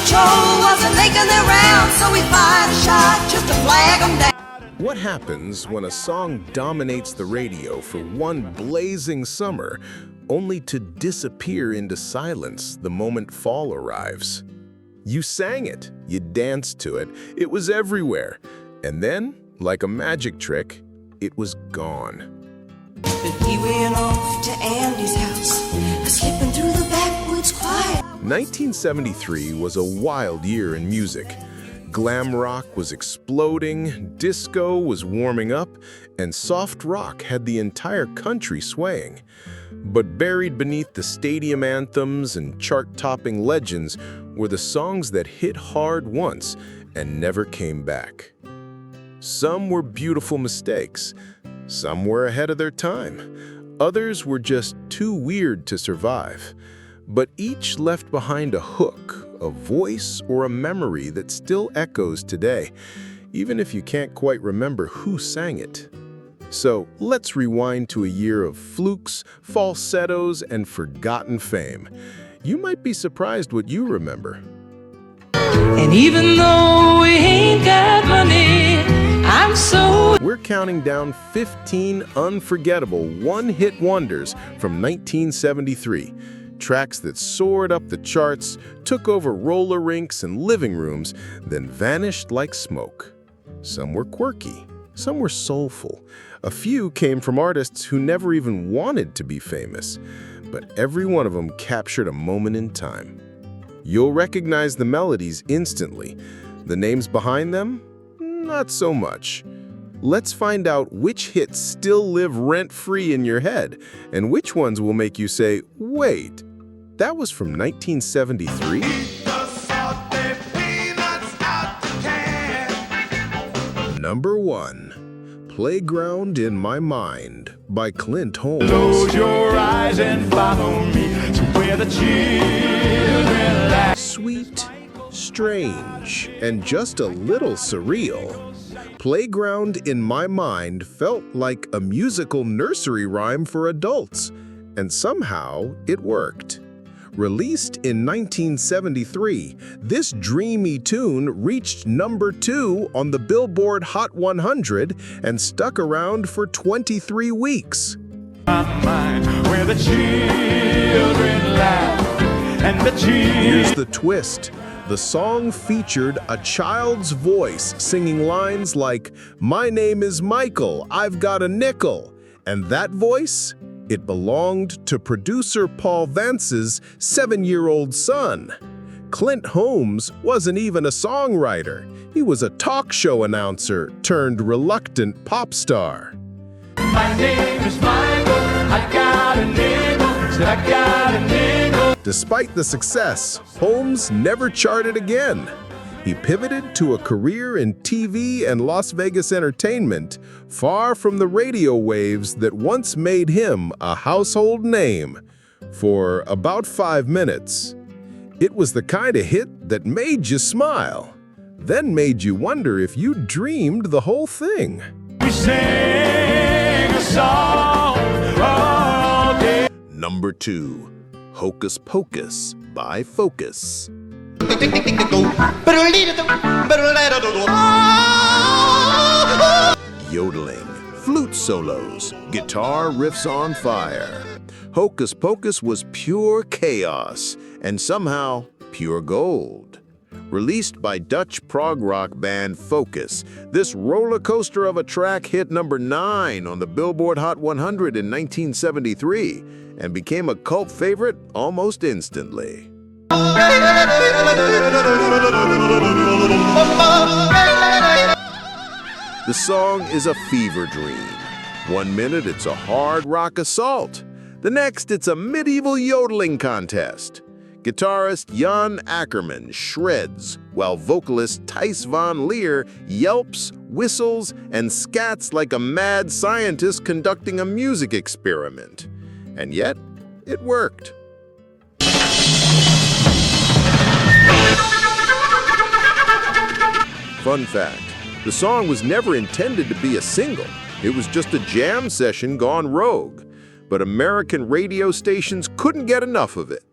Patrol wasn't making their rounds, so we fired a shot just to flag them down. What happens when a song dominates the radio for one blazing summer, only to disappear into silence the moment fall arrives? You sang it, you danced to it, it was everywhere. And then, like a magic trick, it was gone. But he went off to Andy's house, slipping through the backwoods quiet. 1973 was a wild year in music. Glam rock was exploding, disco was warming up, and soft rock had the entire country swaying. But buried beneath the stadium anthems and chart-topping legends were the songs that hit hard once and never came back. Some were beautiful mistakes, some were ahead of their time, others were just too weird to survive. But each left behind a hook, a voice, or a memory that still echoes today, even if you can't quite remember who sang it. So let's rewind to a year of flukes, falsettos, and forgotten fame. You might be surprised what you remember. And even though we ain't got money, I'm so... We're counting down 15 unforgettable one-hit wonders from 1973. Tracks that soared up the charts, took over roller rinks and living rooms, then vanished like smoke. Some were quirky, some were soulful. A few came from artists who never even wanted to be famous, but every one of them captured a moment in time. You'll recognize the melodies instantly. The names behind them? Not so much. Let's find out which hits still live rent-free in your head, and which ones will make you say, wait, that was from 1973? Number 1. Playground in My Mind by Clint Holmes. Close your eyes and follow me to where the children laugh. Sweet, strange, and just a little surreal. Playground in My Mind felt like a musical nursery rhyme for adults, and somehow it worked. Released in 1973, this dreamy tune reached number 2 on the Billboard Hot 100 and stuck around for 23 weeks. My mind, where the children laugh and the children... Here's the twist. The song featured a child's voice singing lines like, "My name is Michael, I've got a nickel." And that voice? It belonged to producer Paul Vance's 7-year-old son. Clint Holmes wasn't even a songwriter. He was a talk show announcer turned reluctant pop star. My name is Michael, I got a nickel, said I got a nickel. Despite the success, Holmes never charted again. He pivoted to a career in TV and Las Vegas entertainment, far from the radio waves that once made him a household name. For about 5 minutes, it was the kind of hit that made you smile, then made you wonder if you dreamed the whole thing. We sing a song all day. Number 2. Hocus Pocus by Focus. Yodeling, flute solos, guitar riffs on fire. Hocus Pocus was pure chaos and somehow pure gold. Released by Dutch prog rock band Focus, this roller coaster of a track hit number 9 on the Billboard Hot 100 in 1973 and became a cult favorite almost instantly. The song is a fever dream. 1 minute it's a hard rock assault. The next it's a medieval yodeling contest. Guitarist Jan Ackerman shreds, while vocalist Thijs van Leer yelps, whistles, and scats like a mad scientist conducting a music experiment. And yet, it worked. Fun fact, the song was never intended to be a single. It was just a jam session gone rogue. But American radio stations couldn't get enough of it.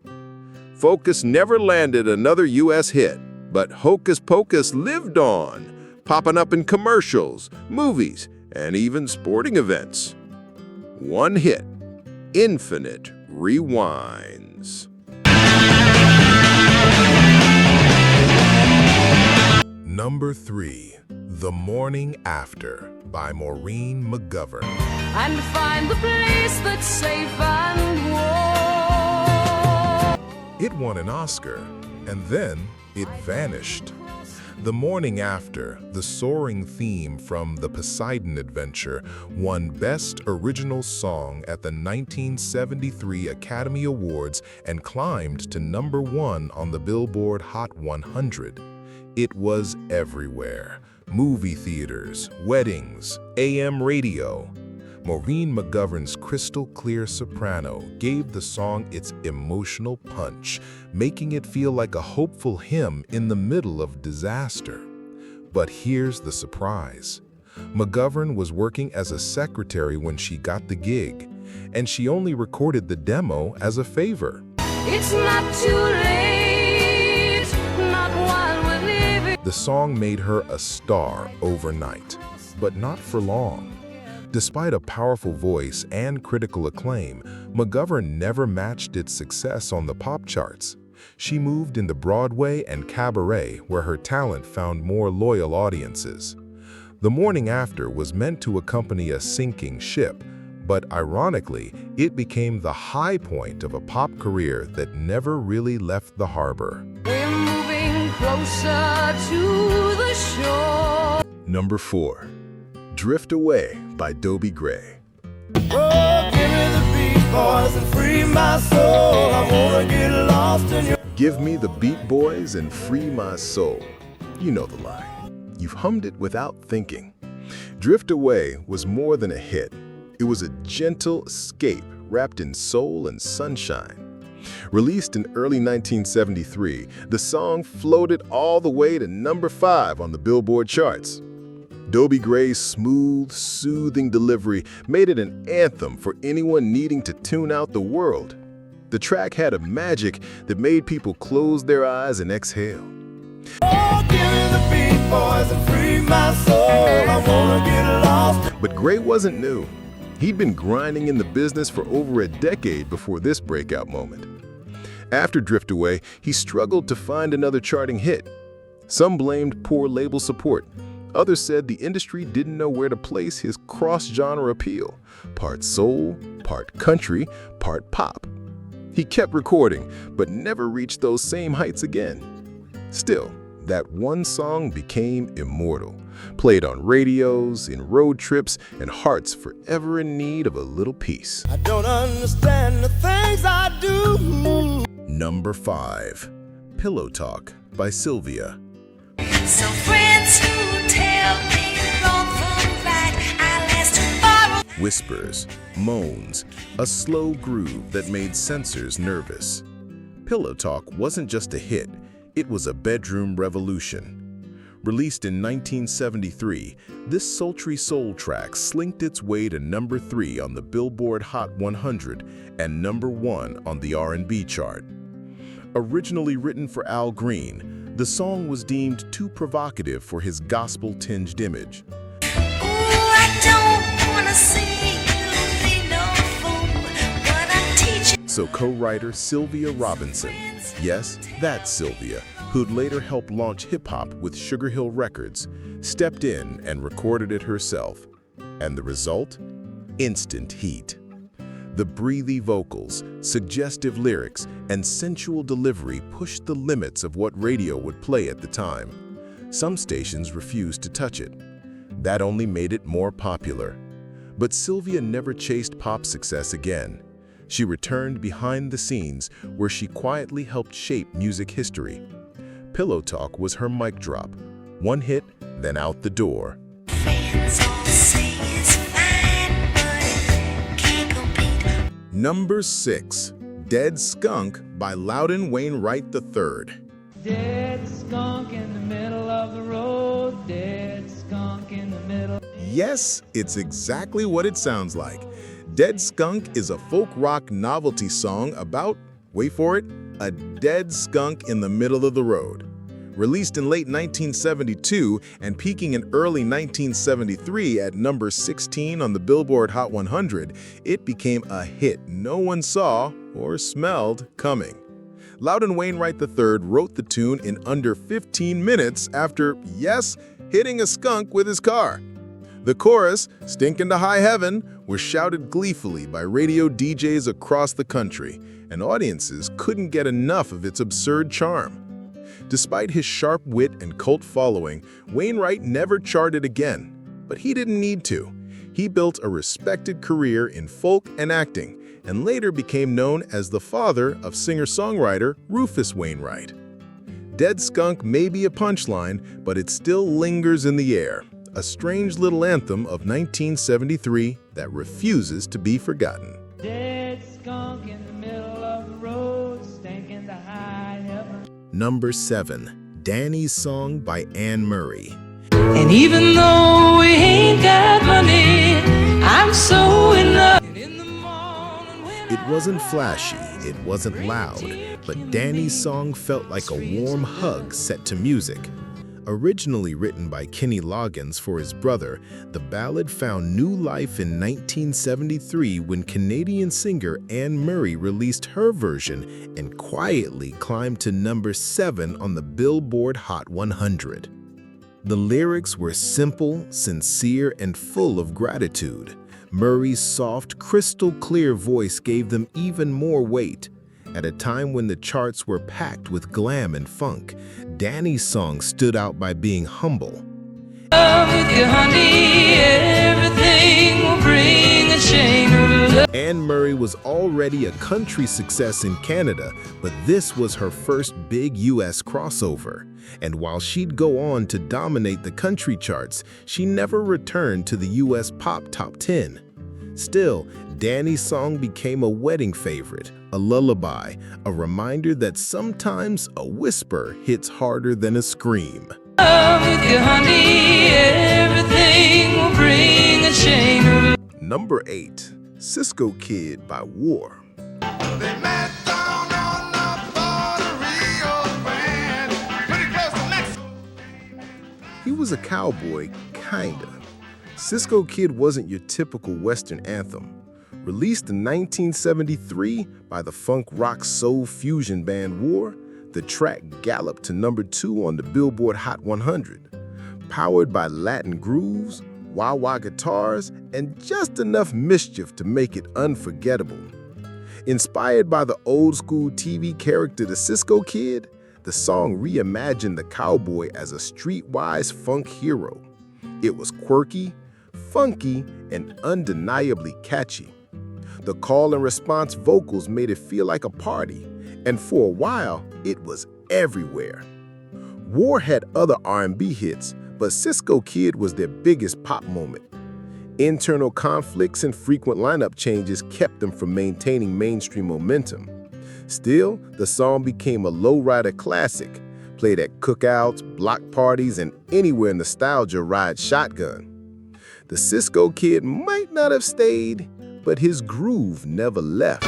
Focus never landed another U.S. hit, but Hocus Pocus lived on, popping up in commercials, movies, and even sporting events. One hit, infinite rewinds. Number 3, The Morning After by Maureen McGovern. And find the place that's safe and warm. It won an Oscar, and then it vanished. The Morning After, the soaring theme from The Poseidon Adventure, won Best Original Song at the 1973 Academy Awards and climbed to number 1 on the Billboard Hot 100. It was everywhere. Movie theaters, weddings, AM radio. Maureen McGovern's crystal-clear soprano gave the song its emotional punch, making it feel like a hopeful hymn in the middle of disaster. But here's the surprise. McGovern was working as a secretary when she got the gig, and she only recorded the demo as a favor. It's not too late, not while we're living. The song made her a star overnight, but not for long. Despite a powerful voice and critical acclaim, McGovern never matched its success on the pop charts. She moved into Broadway and cabaret, where her talent found more loyal audiences. The Morning After was meant to accompany a sinking ship, but ironically, it became the high point of a pop career that never really left the harbor. We're moving closer to the shore. Number 4, Drift Away by Dobie Gray. Oh, give me the beat, boys, and free my soul. I wanna get lost in your... Give me the Beat Boys and free my soul. You know the line. You've hummed it without thinking. Drift Away was more than a hit. It was a gentle escape wrapped in soul and sunshine. Released in early 1973, the song floated all the way to number 5 on the Billboard charts. Dobie Gray's smooth, soothing delivery made it an anthem for anyone needing to tune out the world. The track had a magic that made people close their eyes and exhale. Oh, give me the beat, boys, and free my soul. I wanna get lost. But Gray wasn't new. He'd been grinding in the business for over a decade before this breakout moment. After Drift Away, he struggled to find another charting hit. Some blamed poor label support. Others said the industry didn't know where to place his cross-genre appeal, part soul, part country, part pop. He kept recording, but never reached those same heights again. Still, that one song became immortal, played on radios, in road trips, and hearts forever in need of a little peace. I don't understand the things I do. Number 5, Pillow Talk by Sylvia. So friends who tell me wrong from right, I'll ask to borrow. Whispers, moans, a slow groove that made censors nervous. Pillow Talk wasn't just a hit, it was a bedroom revolution. Released in 1973, this sultry soul track slinked its way to number 3 on the Billboard Hot 100 and number 1 on the R&B chart. Originally written for Al Green, the song was deemed too provocative for his gospel-tinged image. Ooh, I don't wanna see you be no fool, but I'm teaching. So co-writer Sylvia Robinson, yes, that's Sylvia, who'd later help launch hip-hop with Sugar Hill Records, stepped in and recorded it herself. And the result? Instant heat. The breathy vocals, suggestive lyrics, and sensual delivery pushed the limits of what radio would play at the time. Some stations refused to touch it. That only made it more popular. But Sylvia never chased pop success again. She returned behind the scenes where she quietly helped shape music history. Pillow Talk was her mic drop. One hit, then out the door. Friends all say it's fine, but can't compete. Number 6, Dead Skunk by Loudon Wainwright III. Dead skunk in the middle of the road, dead skunk in the middle. Yes, it's exactly what it sounds like. Dead Skunk is a folk rock novelty song about, wait for it, a dead skunk in the middle of the road. Released in late 1972 and peaking in early 1973 at number 16 on the Billboard Hot 100, it became a hit no one saw or smelled coming. Loudon Wainwright III wrote the tune in under 15 minutes after, yes, hitting a skunk with his car. The chorus, "Stinkin' to High Heaven," was shouted gleefully by radio DJs across the country, and audiences couldn't get enough of its absurd charm. Despite his sharp wit and cult following, Wainwright never charted again. But he didn't need to. He built a respected career in folk and acting, and later became known as the father of singer-songwriter Rufus Wainwright. Dead Skunk may be a punchline, but it still lingers in the air, a strange little anthem of 1973 that refuses to be forgotten. Dead skunk in the middle of the road, stinking to high heaven. Number 7. Danny's Song by Anne Murray. And even though we ain't got money, I'm so in love. It wasn't flashy, it wasn't loud, but Danny's song felt like a warm hug set to music. Originally written by Kenny Loggins for his brother, the ballad found new life in 1973 when Canadian singer Anne Murray released her version and quietly climbed to number 7 on the Billboard Hot 100. The lyrics were simple, sincere, and full of gratitude. Murray's soft, crystal-clear voice gave them even more weight. At a time when the charts were packed with glam and funk, Danny's song stood out by being humble. With you, honey, everything will bring a chain of love. Anne Murray was already a country success in Canada, but this was her first big U.S. crossover. And while she'd go on to dominate the country charts, she never returned to the U.S. pop top 10. Still, Danny's song became a wedding favorite, a lullaby, a reminder that sometimes a whisper hits harder than a scream. With you, honey, everything will bring a chain of love. Number 8. Cisco Kid by War. They met down on the Puerto Rico band, pretty close to Mexico. He was a cowboy, kinda. Cisco Kid wasn't your typical Western anthem. Released in 1973 by the funk rock soul fusion band War, the track galloped to number 2 on the Billboard Hot 100. Powered by Latin grooves, wah-wah guitars, and just enough mischief to make it unforgettable. Inspired by the old-school TV character The Cisco Kid, the song reimagined the cowboy as a streetwise funk hero. It was quirky, funky, and undeniably catchy. The call and response vocals made it feel like a party, and for a while, it was everywhere. War had other R&B hits, but Cisco Kid was their biggest pop moment. Internal conflicts and frequent lineup changes kept them from maintaining mainstream momentum. Still, the song became a lowrider classic, played at cookouts, block parties, and anywhere nostalgia rides shotgun. The Cisco Kid might not have stayed, but his groove never left.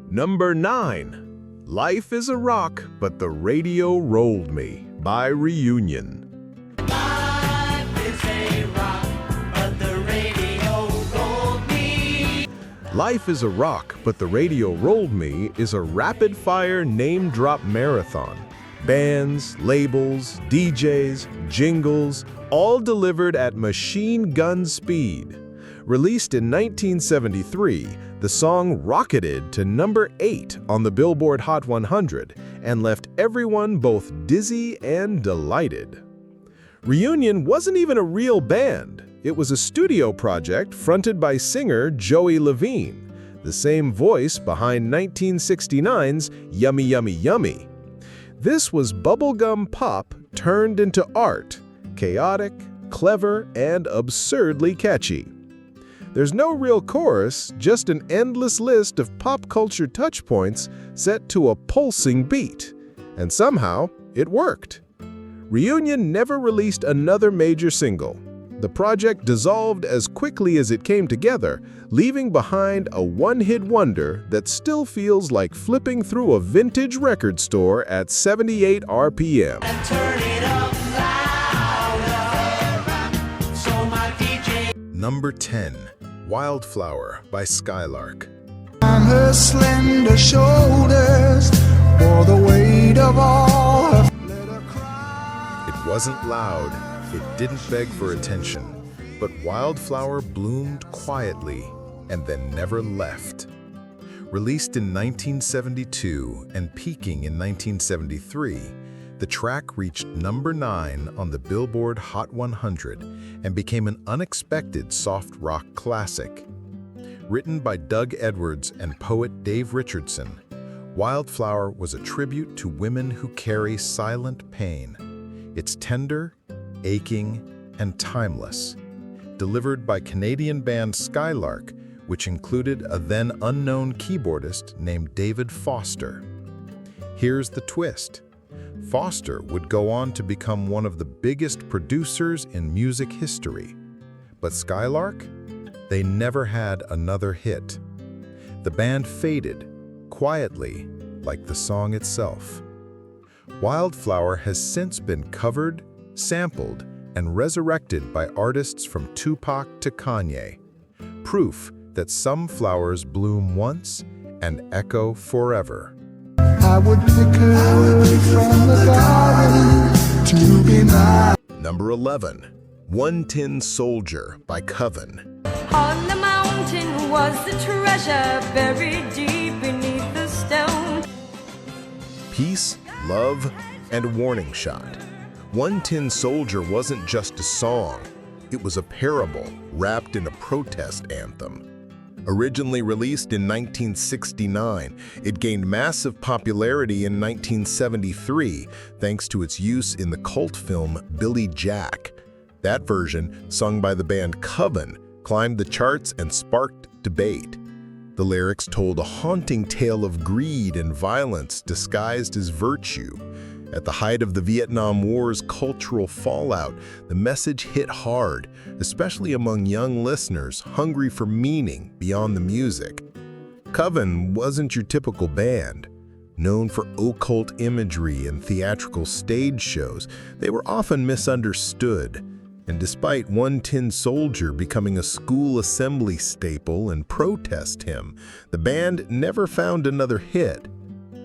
Number 9. Life is a Rock, But the Radio Rolled Me by Reunion. Life is a rock, but the radio rolled me. Life is a Rock, But the Radio Rolled Me is a rapid-fire name-drop marathon. Bands, labels, DJs, jingles, all delivered at machine gun speed. Released in 1973, the song rocketed to number 8 on the Billboard Hot 100 and left everyone both dizzy and delighted. Reunion wasn't even a real band. It was a studio project fronted by singer Joey Levine, the same voice behind 1969's Yummy Yummy Yummy. This was bubblegum pop turned into art, chaotic, clever, and absurdly catchy. There's no real chorus, just an endless list of pop culture touchpoints set to a pulsing beat. And somehow, it worked. Reunion never released another major single. the project dissolved as quickly as it came together, leaving behind a one-hit wonder that still feels like flipping through a vintage record store at 78 RPM. Turn it up louder, so my DJ. Number 10, Wildflower by Skylark. On her slender shoulders bore the weight of all her. Let her cry. It wasn't loud, it didn't beg for attention, but Wildflower bloomed quietly and then never left. Released in 1972 and peaking in 1973, the track reached number 9 on the Billboard Hot 100 and became an unexpected soft rock classic. Written by Doug Edwards and poet Dave Richardson, Wildflower was a tribute to women who carry silent pain. It's tender, aching, and timeless. Delivered by Canadian band Skylark, which included a then unknown keyboardist named David Foster. Here's the twist. Foster would go on to become one of the biggest producers in music history. But Skylark? They never had another hit. The band faded, quietly, like the song itself. Wildflower has since been covered, sampled, and resurrected by artists from Tupac to Kanye. Proof that some flowers bloom once and echo forever. I would pick her from the garden to be mine. Number 11, One Tin Soldier by Coven. On the mountain was the treasure buried deep beneath the stone. Peace, love, and warning shot. One Tin Soldier wasn't just a song, it was a parable wrapped in a protest anthem. Originally released in 1969, it gained massive popularity in 1973 thanks to its use in the cult film Billy Jack. That version, sung by the band Coven, climbed the charts and sparked debate. The lyrics told a haunting tale of greed and violence disguised as virtue. At the height of the Vietnam War's cultural fallout, the message hit hard, especially among young listeners hungry for meaning beyond the music. Coven wasn't your typical band. Known for occult imagery and theatrical stage shows, they were often misunderstood. And despite One Tin Soldier becoming a school assembly staple and protest hymn, the band never found another hit.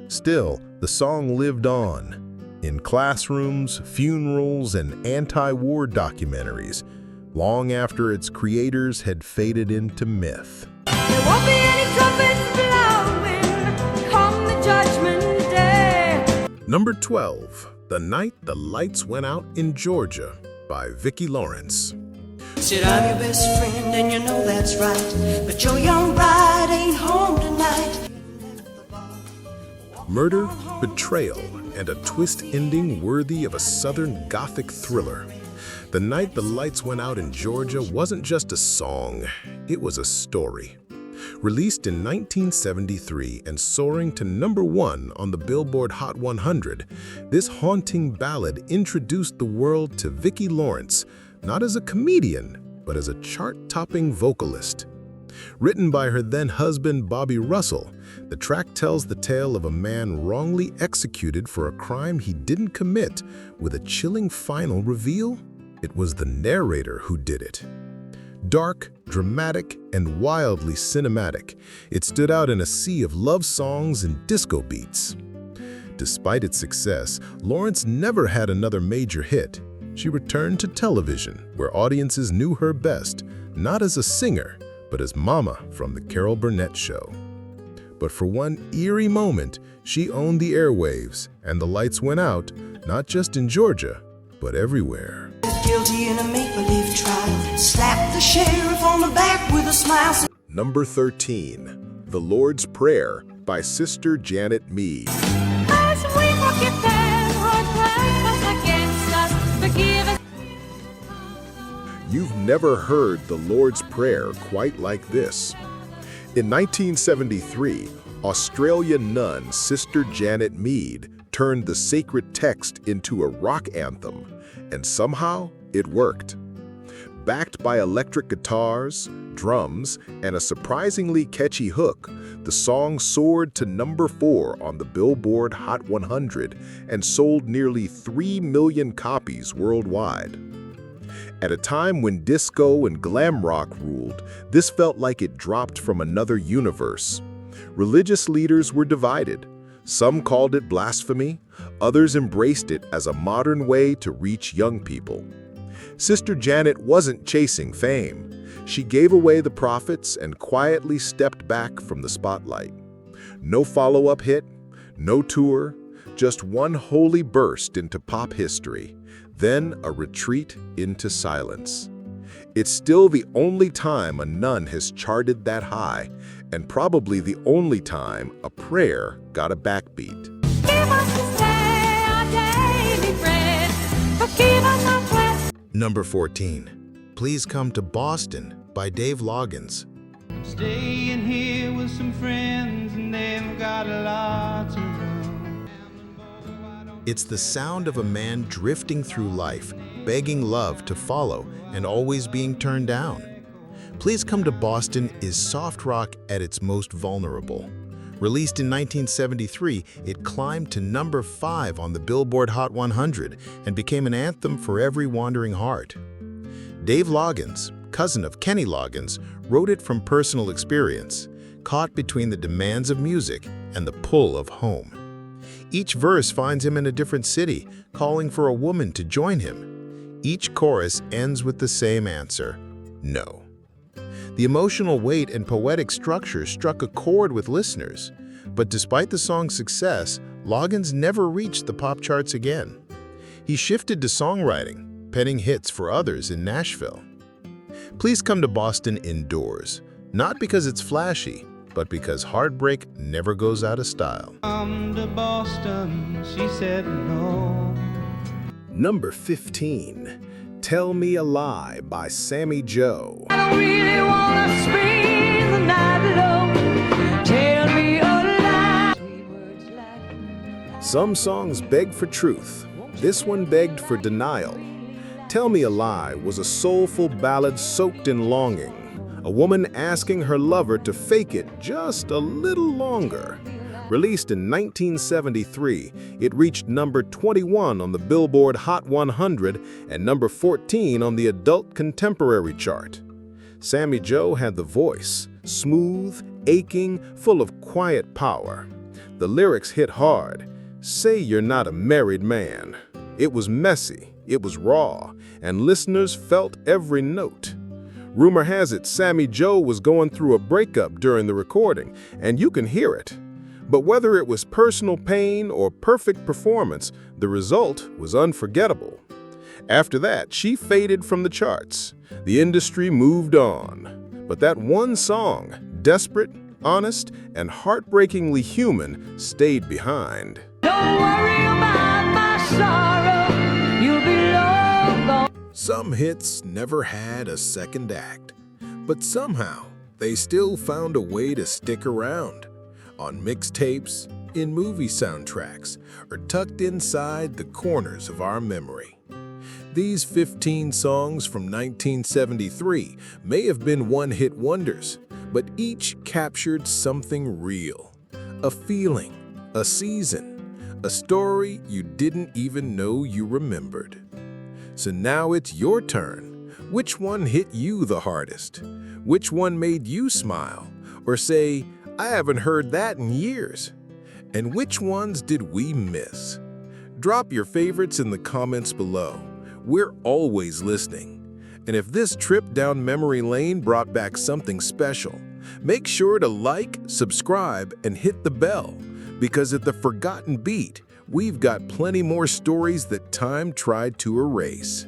Still, the song lived on. In classrooms, funerals, and anti-war documentaries, long after its creators had faded into myth. There won't be any trumpets blowing come the judgment day. Number 12, The Night the Lights Went Out in Georgia by Vicki Lawrence. Said I'm your best friend and you know that's right, but your young bride ain't home tonight. Murder, betrayal, and a twist ending worthy of a Southern Gothic thriller. The Night the Lights Went Out in Georgia wasn't just a song, it was a story. Released in 1973 and soaring to number 1 on the Billboard Hot 100, this haunting ballad introduced the world to Vicki Lawrence, not as a comedian, but as a chart-topping vocalist. Written by her then-husband Bobby Russell, the track tells the tale of a man wrongly executed for a crime he didn't commit, with a chilling final reveal. It was the narrator who did it. Dark, dramatic, and wildly cinematic, it stood out in a sea of love songs and disco beats. Despite its success, Lawrence never had another major hit. She returned to television, where audiences knew her best, not as a singer, but as Mama from The Carol Burnett Show. But for one eerie moment, she owned the airwaves, and the lights went out, not just in Georgia, but everywhere. Guilty in a make-believe trial. Slap the sheriff on the back with a smile. Number 13, The Lord's Prayer by Sister Janet Mead. As we forget them who trespass against us, forgive us. You've never heard the Lord's Prayer quite like this. In 1973, Australian nun Sister Janet Mead turned the sacred text into a rock anthem, and somehow it worked. Backed by electric guitars, drums, and a surprisingly catchy hook, the song soared to number 4 on the Billboard Hot 100 and sold nearly 3 million copies worldwide. At a time when disco and glam rock ruled, this felt like it dropped from another universe. Religious leaders were divided. Some called it blasphemy, others embraced it as a modern way to reach young people. Sister Janet wasn't chasing fame. She gave away the profits and quietly stepped back from the spotlight. No follow-up hit, no tour, just one holy burst into pop history, then a retreat into silence. It's still the only time a nun has charted that high, and probably the only time a prayer got a backbeat. Give us this day our daily bread. Forgive us our trespasses. Number 14. Please Come to Boston by Dave Loggins. Staying here with some friends and they've got a lot to run. It's the sound of a man drifting through life, begging love to follow and always being turned down. Please Come to Boston is soft rock at its most vulnerable. Released in 1973, it climbed to number 5 on the Billboard Hot 100 and became an anthem for every wandering heart. Dave Loggins, cousin of Kenny Loggins, wrote it from personal experience, caught between the demands of music and the pull of home. Each verse finds him in a different city, calling for a woman to join him. Each chorus ends with the same answer: no. The emotional weight and poetic structure struck a chord with listeners, but despite the song's success, Loggins never reached the pop charts again. He shifted to songwriting, penning hits for others in Nashville. Please Come to Boston endures, not because it's flashy, but because heartbreak never goes out of style. Come to Boston, she said no. Number 15. Tell Me a Lie by Sammy Joe. I don't really wanna spend the night alone. Tell me a lie. Sweet words like Some songs beg for truth. This one begged for denial. Tell Me a Lie was a soulful ballad soaked in longing. A woman asking her lover to fake it just a little longer. Released in 1973, it reached number 21 on the Billboard Hot 100 and number 14 on the Adult Contemporary chart. Sammy Joe had the voice, smooth, aching, full of quiet power. The lyrics hit hard. Say you're not a married man. It was messy, it was raw, and listeners felt every note. Rumor has it Sammy Joe was going through a breakup during the recording, and you can hear it. But whether it was personal pain or perfect performance, the result was unforgettable. After that, she faded from the charts. The industry moved on. But that one song, desperate, honest, and heartbreakingly human, stayed behind. don't worry about my sorrow. You'll be long gone. Some hits never had a second act, but somehow they still found a way to stick around. On mixtapes, in movie soundtracks, or tucked inside the corners of our memory. These 15 songs from 1973 may have been one-hit wonders, but each captured something real. A feeling, a season, a story you didn't even know you remembered. So now it's your turn. Which one hit you the hardest? Which one made you smile? Or say, I haven't heard that in years. And which ones did we miss? Drop your favorites in the comments below. We're always listening. And if this trip down memory lane brought back something special, make sure to like, subscribe, and hit the bell. Because at the Forgotten Beat, we've got plenty more stories that time tried to erase.